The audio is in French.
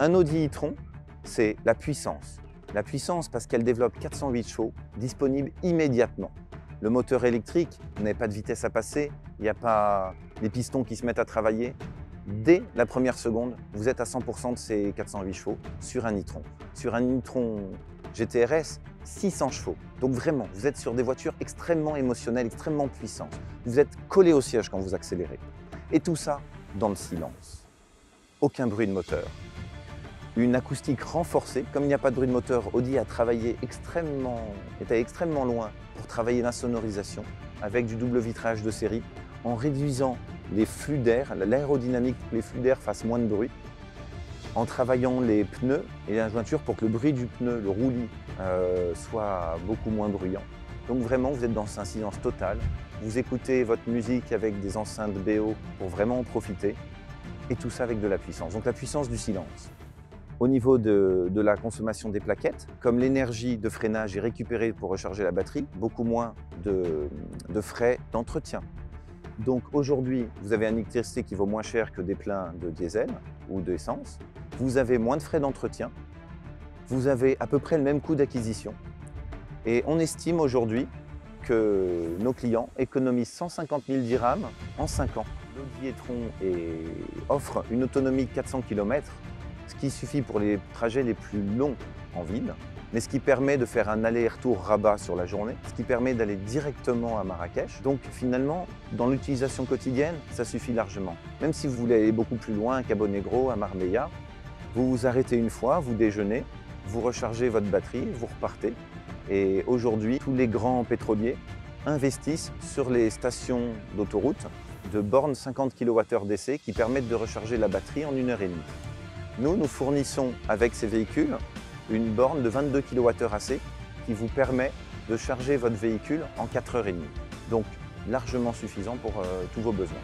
Un Audi e-tron, c'est la puissance. La puissance parce qu'elle développe 408 chevaux disponibles immédiatement. Le moteur électrique, vous n'avez pas de vitesse à passer, il n'y a pas les pistons qui se mettent à travailler. Dès la première seconde, vous êtes à 100% de ces 408 chevaux sur un e-tron. Sur un e-tron GTRS, 600 chevaux. Donc vraiment, vous êtes sur des voitures extrêmement émotionnelles, extrêmement puissantes. Vous êtes collé au siège quand vous accélérez. Et tout ça dans le silence. Aucun bruit de moteur. Une acoustique renforcée. Comme il n'y a pas de bruit de moteur, Audi a travaillé était extrêmement loin pour travailler l'insonorisation avec du double vitrage de série en réduisant les flux d'air, l'aérodynamique, les flux d'air fassent moins de bruit, en travaillant les pneus et la jointure pour que le bruit du pneu, le roulis, soit beaucoup moins bruyant. Donc vraiment, vous êtes dans un silence total. Vous écoutez votre musique avec des enceintes BO pour vraiment en profiter. Et tout ça avec de la puissance. Donc la puissance du silence. Au niveau de la consommation des plaquettes, comme l'énergie de freinage est récupérée pour recharger la batterie, beaucoup moins de frais d'entretien. Donc aujourd'hui, vous avez un électricité qui vaut moins cher que des pleins de diesel ou d'essence. Vous avez moins de frais d'entretien. Vous avez à peu près le même coût d'acquisition. Et on estime aujourd'hui que nos clients économisent 150 000 dirhams en 5 ans. L'Audi e-tron offre une autonomie de 400 km, ce qui suffit pour les trajets les plus longs en ville, mais ce qui permet de faire un aller-retour Rabat sur la journée, ce qui permet d'aller directement à Marrakech. Donc finalement, dans l'utilisation quotidienne, ça suffit largement. Même si vous voulez aller beaucoup plus loin, à Cabo Negro, à Marbella, vous vous arrêtez une fois, vous déjeunez, vous rechargez votre batterie, vous repartez. Et aujourd'hui, tous les grands pétroliers investissent sur les stations d'autoroute de bornes 50 kWh DC qui permettent de recharger la batterie en 1h30. Nous fournissons avec ces véhicules une borne de 22 kWh AC qui vous permet de charger votre véhicule en 4h30. Donc largement suffisant pour tous vos besoins.